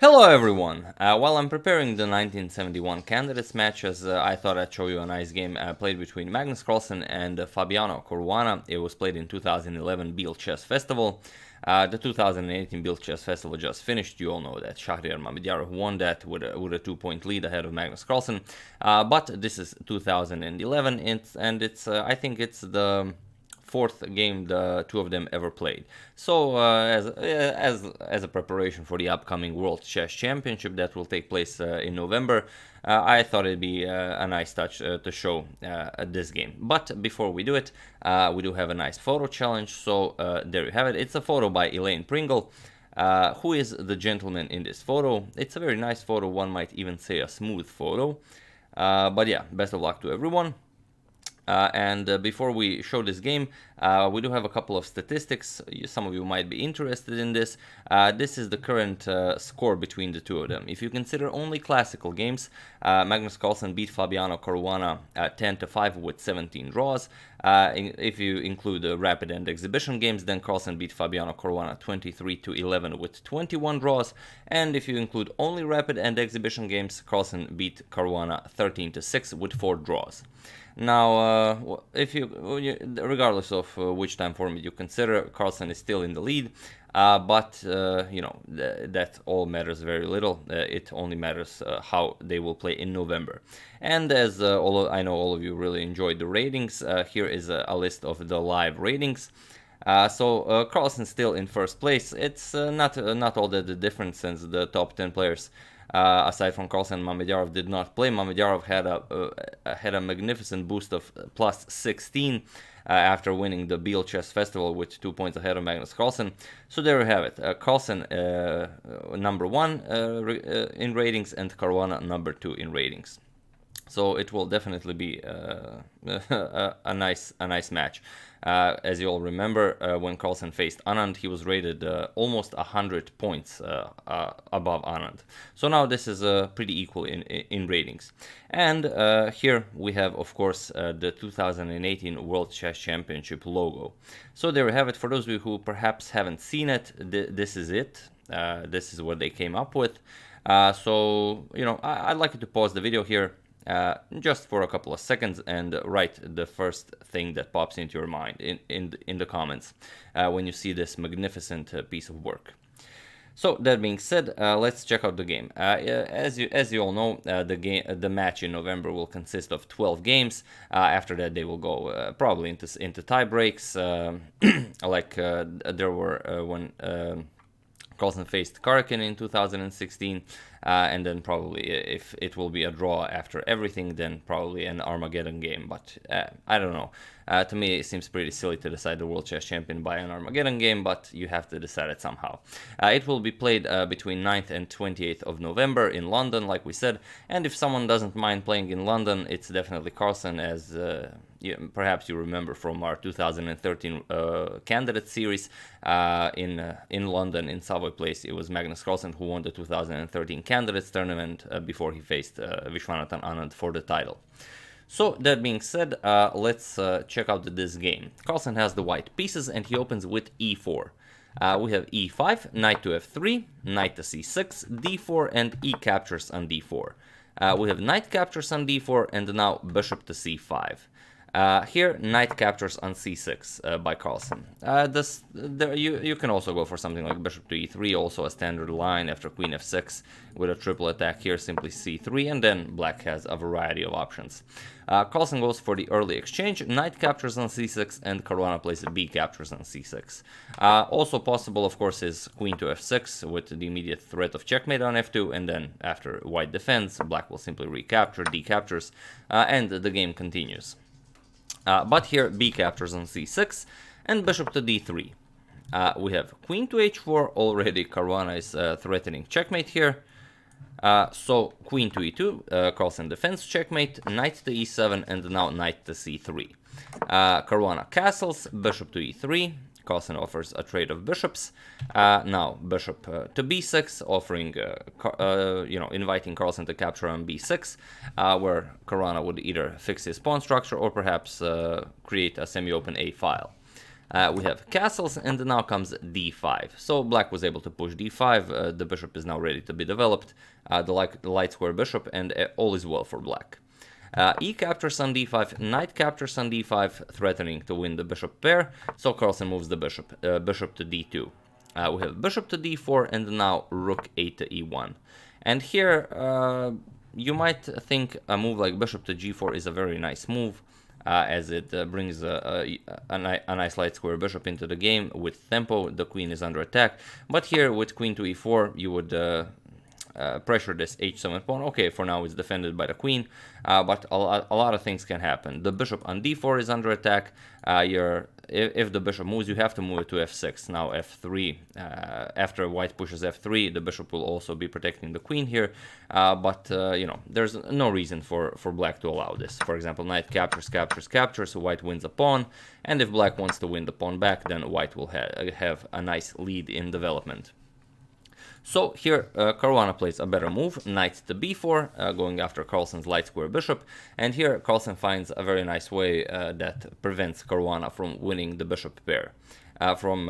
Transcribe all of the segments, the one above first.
Hello everyone! While I'm preparing the 1971 candidates matches, I thought I'd show you a nice game played between Magnus Carlsen and Fabiano Caruana. It was played in 2011 Biel Chess Festival. The 2018 Biel Chess Festival just finished. You all know that Shahriar Mamedov won that with a 2-point lead ahead of Magnus Carlsen. But this is 2011, and I think it's the fourth game the two of them ever played. So as a preparation for the upcoming World Chess Championship that will take place in November, I thought it'd be a nice touch to show this game. But before we do it, we do have a nice photo challenge. So there you have it. It's a photo by Elaine Pringle. Who is the gentleman in this photo? It's a very nice photo. One might even say a smooth photo. But yeah, best of luck to everyone. Before we show this game, we do have a couple of statistics. Some of you might be interested in this. This is the current score between the two of them. If you consider only classical games, Magnus Carlsen beat Fabiano Caruana 10-5 with 17 draws. If you include the rapid and exhibition games, then Carlsen beat Fabiano Caruana 23-11 with 21 draws. And if you include only rapid and exhibition games, Carlsen beat Caruana 13-6 with 4 draws. Now, regardless of which time format you consider, Carlsen is still in the lead, but that all matters very little. It only matters how they will play in November. And as I know all of you really enjoyed the ratings, here is a list of the live ratings. So Carlsen still in first place. It's not all that different since the top 10 players. Aside from Carlsen, Mamedov did not play. Mamedov had a magnificent boost of plus 16 after winning the Biel Chess Festival with 2 points ahead of Magnus Carlsen. So there you have it. Carlsen number 1 in ratings and Caruana number 2 in ratings. So it will definitely be a nice match. As you all remember, when Carlsen faced Anand, he was rated almost 100 points above Anand. So now this is pretty equal in ratings. And here we have, of course, the 2018 World Chess Championship logo. So there we have it. For those of you who perhaps haven't seen it, this is it. This is what they came up with. So, I'd like you to pause the video here. Just for a couple of seconds and write the first thing that pops into your mind in the comments when you see this magnificent piece of work. So that being said, let's check out the game. As you all know, the match in November will consist of 12 games. After that, they will go probably into tie breaks, like there were when Carlsen faced Karkin in 2016, and then probably if it will be a draw after everything, then probably an Armageddon game. But I don't know. To me, it seems pretty silly to decide the World Chess Champion by an Armageddon game, but you have to decide it somehow. It will be played between 9th and 28th of November in London, like we said. And if someone doesn't mind playing in London, it's definitely Carlsen, as perhaps you remember from our 2013 candidate series in London, in Savoy Place. It was Magnus Carlsen who won the 2013 candidates tournament before he faced Viswanathan Anand for the title. So that being said, let's check out this game. Carlsen has the white pieces and he opens with e4. We have e5, knight to f3, knight to c6, d4, and e captures on d4. We have knight captures on d4 and now bishop to c5. Here, knight captures on c6 by Carlsen. You can also go for something like bishop to e3, also a standard line after queen f6 with a triple attack here, simply c3, and then black has a variety of options. Carlsen goes for the early exchange, knight captures on c6, and Caruana plays b captures on c6. Also possible, of course, is queen to f6 with the immediate threat of checkmate on f2, and then after white defends, black will simply recapture, d captures, and the game continues. But here, b captures on c6, and bishop to d3. We have queen to h4, already Caruana is threatening checkmate here. So queen to e2, Carlsen defends checkmate, knight to e7, and now knight to c3. Caruana castles, bishop to e3, Carlsen offers a trade of bishops. Now bishop to b6, offering, inviting Carlsen to capture on b6, where Caruana would either fix his pawn structure or perhaps create a semi-open a file. We have castles, and now comes d5. So black was able to push d5, the bishop is now ready to be developed, the light square bishop, and all is well for black. E captures on d5, knight captures on d5, threatening to win the bishop pair, so Carlsen moves the bishop to d2. We have bishop to d4, and now rook a to e1. And here, you might think a move like bishop to g4 is a very nice move, as it brings a nice light square bishop into the game with tempo. The queen is under attack, but here with queen to e4, you would pressure this h7 pawn. Okay, for now it's defended by the queen, but a lot of things can happen. The bishop on d4 is under attack. If the bishop moves, you have to move it to f6. Now f3. After white pushes f3, the bishop will also be protecting the queen here. But you know, there's no reason for black to allow this. For example, knight captures, so white wins a pawn. And if black wants to win the pawn back, then white will have a nice lead in development. So here Caruana plays a better move, knight to b4, going after Carlsen's light square bishop, and here Carlsen finds a very nice way that prevents Caruana from winning the bishop pair, from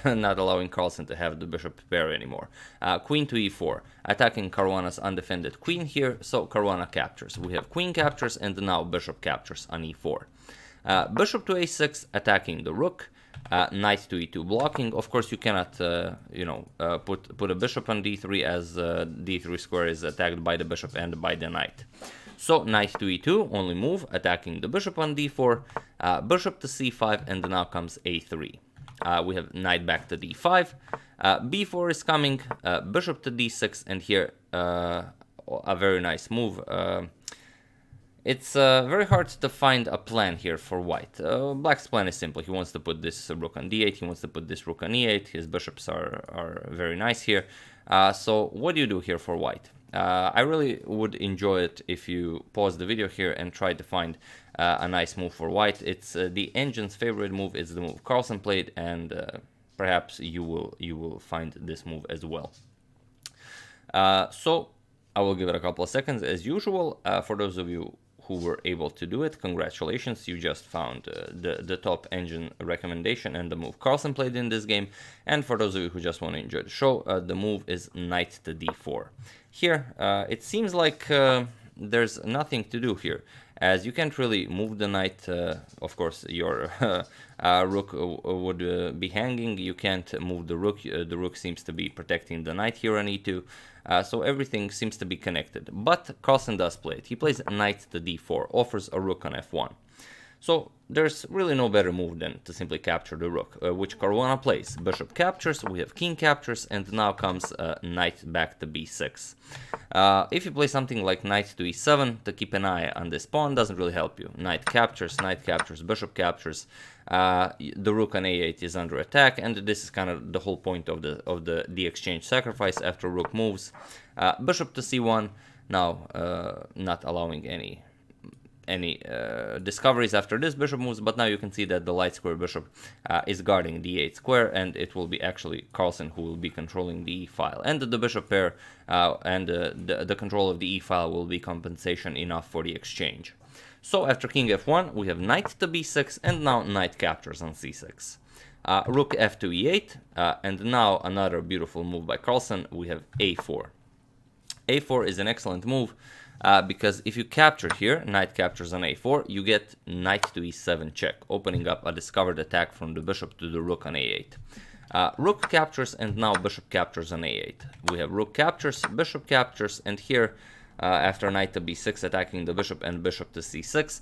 not allowing Carlsen to have the bishop pair anymore. Queen to e4, attacking Caruana's undefended queen here, so Caruana captures. We have queen captures, and now bishop captures on e4. Bishop to a6, attacking the rook. Knight to e2 blocking. Of course, you cannot, put a bishop on d3, as d3 square is attacked by the bishop and by the knight. So knight to e2, only move, attacking the bishop on d4, bishop to c5, and now comes a3. We have knight back to d5, b4 is coming, bishop to d6, and here a very nice move. It's very hard to find a plan here for white. Black's plan is simple. He wants to put this rook on d8, he wants to put this rook on e8, his bishops are very nice here. So what do you do here for white? I really would enjoy it if you pause the video here and try to find a nice move for white. It's the engine's favorite move is the move Carlsen played, and perhaps you will find this move as well. So I will give it a couple of seconds as usual. For those of you who were able to do it, congratulations, you just found the top engine recommendation and the move Carlsen played in this game. And for those of you who just want to enjoy the show, the move is knight to d4. Here, it seems like there's nothing to do here, as you can't really move the knight. Of course, your rook would be hanging. You can't move the rook. The rook seems to be protecting the knight here on e2. So everything seems to be connected. But Carlsen does play it. He plays knight to d4, offers a rook on f1. So there's really no better move than to simply capture the rook, which Caruana plays. Bishop captures, we have king captures, and now comes knight back to b6. If you play something like knight to e7, to keep an eye on this pawn doesn't really help you. Knight captures, bishop captures. The rook on a8 is under attack, and this is kind of the whole point of the exchange sacrifice after rook moves. Bishop to c1, now not allowing any discoveries after this bishop moves, but now you can see that the light square bishop is guarding the e8 square, and it will be actually Carlsen who will be controlling the e file, and the bishop pair and the control of the e file will be compensation enough for the exchange. So after king f1, we have knight to b6, and now knight captures on c6. Rook f to e8, and now another beautiful move by Carlsen. We have a4. a4 is an excellent move, because if you capture here, knight captures on a4, you get knight to e7 check, opening up a discovered attack from the bishop to the rook on a8. Rook captures, and now bishop captures on a8. We have rook captures, bishop captures, and here, after knight to b6 attacking the bishop and bishop to c6,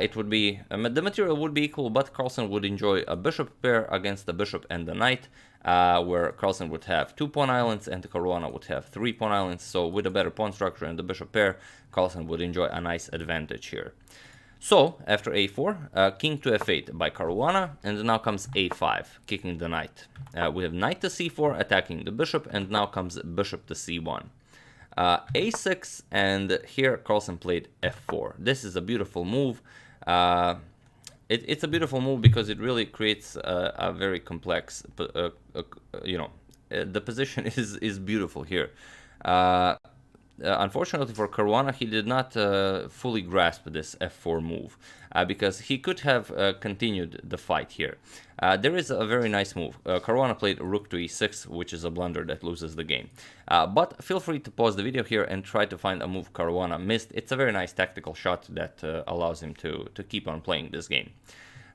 it would be the material would be equal, but Carlsen would enjoy a bishop pair against the bishop and the knight, where Carlsen would have 2 pawn islands and Caruana would have 3 pawn islands. So with a better pawn structure and the bishop pair, Carlsen would enjoy a nice advantage here. So after a4, king to f8 by Caruana, and now comes a5, kicking the knight. We have knight to c4 attacking the bishop, and now comes bishop to c1. A6, and here Carlsen played f4. This is a beautiful move. It's a beautiful move because it really creates a very complex, the position is beautiful here. unfortunately for Caruana, he did not fully grasp this f4 move, because he could have continued the fight here. There is a very nice move. Caruana played rook to e6, which is a blunder that loses the game. But feel free to pause the video here and try to find a move Caruana missed. It's a very nice tactical shot that allows him to keep on playing this game.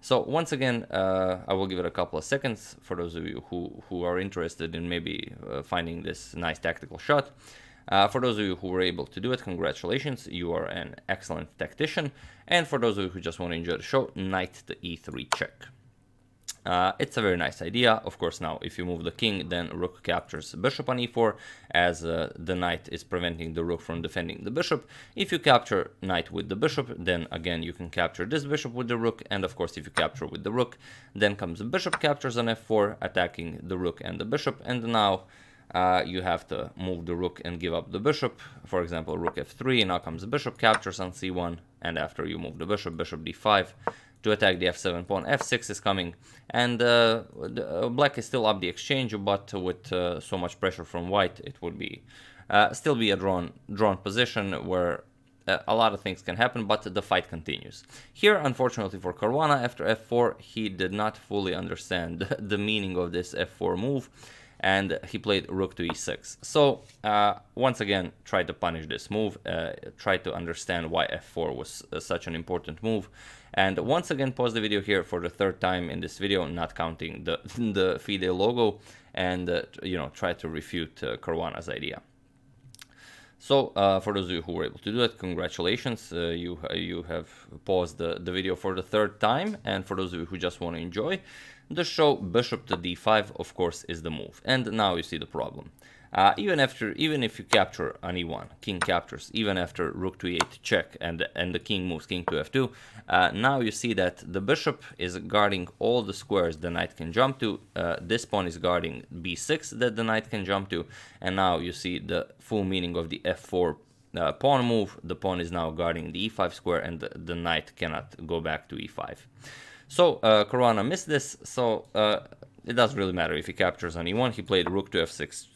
So once again, I will give it a couple of seconds for those of you who are interested in maybe finding this nice tactical shot. For those of you who were able to do it, congratulations, you are an excellent tactician. And for those of you who just want to enjoy the show, knight to e3 check. It's a very nice idea. Of course, now if you move the king, then rook captures bishop on e4, as the knight is preventing the rook from defending the bishop. If you capture knight with the bishop, then again you can capture this bishop with the rook, and of course if you capture with the rook, then comes the bishop captures on f4, attacking the rook and the bishop, and now you have to move the rook and give up the bishop. For example, rook f3, now comes the bishop captures on c1, and after you move the bishop, bishop d5, to attack the f7 pawn, f6 is coming, and black is still up the exchange, but with so much pressure from white, it would be still be a drawn position where a lot of things can happen, but the fight continues. Here, unfortunately for Caruana, after f4, he did not fully understand the meaning of this f4 move, and he played rook to e6. So once again, try to punish this move, try to understand why f4 was such an important move. And once again, pause the video here for the third time in this video, not counting the FIDE logo, and you know, try to refute Caruana's idea. So for those of you who were able to do it, congratulations, you have paused the video for the third time. And for those of you who just want to enjoy the show, bishop to d5, of course, is the move. And now you see the problem. Even if you capture on e1, king captures, even after rook to e8 check, and the king moves king to f2, now you see that the bishop is guarding all the squares the knight can jump to. This pawn is guarding b6 that the knight can jump to, and now you see the full meaning of the f4 pawn move. The pawn is now guarding the e5 square, and the knight cannot go back to e5. So Caruana missed this, so it doesn't really matter if he captures on e1. He played rook to f6.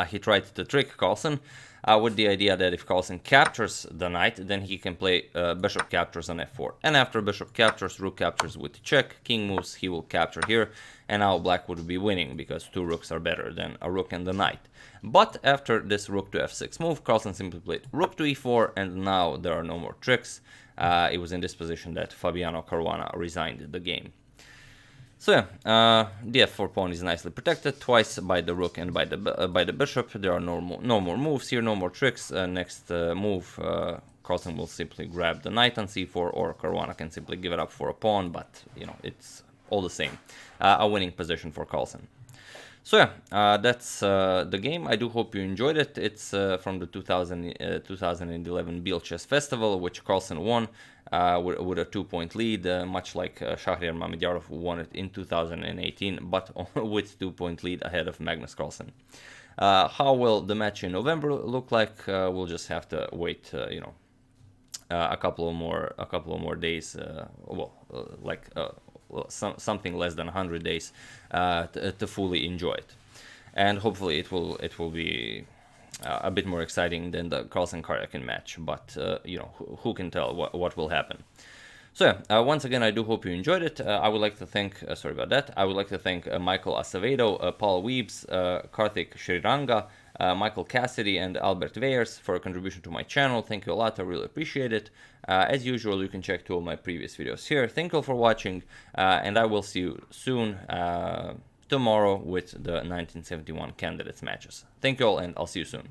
He tried to trick Carlsen with the idea that if Carlsen captures the knight, then he can play bishop captures on f4. And after bishop captures, rook captures with check, king moves, he will capture here, and now black would be winning because two rooks are better than a rook and a knight. But after this rook to f6 move, Carlsen simply played rook to e4, and now there are no more tricks. It was in this position that Fabiano Caruana resigned the game. So yeah, the f4 pawn is nicely protected twice by the rook and by the bishop. There are no more moves here, no more tricks. Next move, Carlsen will simply grab the knight on c4, or Caruana can simply give it up for a pawn, but you know, it's all the same. A winning position for Carlsen. So yeah, that's the game. I do hope you enjoyed it. It's from the 2011 Biel Chess Festival, which Carlsen won with a 2-point lead, much like Shahriar Mamedjarov won it in 2018, but with 2-point lead ahead of Magnus Carlsen. How will the match in November look like? We'll just have to wait, you know, a couple of more days. Something less than 100 days to fully enjoy it, and hopefully it will be a bit more exciting than the Carlsen Karjakin match, but you know, who can tell what will happen. So yeah, once again, I do hope you enjoyed it. I would like to thank, sorry about that, I would like to thank Michael Acevedo, Paul Weebs, Karthik Sriranga, Michael Cassidy, and Albert Weyers for a contribution to my channel. Thank you a lot, I really appreciate it. As usual, you can check 2 of my previous videos here. Thank you all for watching, and I will see you soon, tomorrow, with the 1971 candidates matches. Thank you all, and I'll see you soon.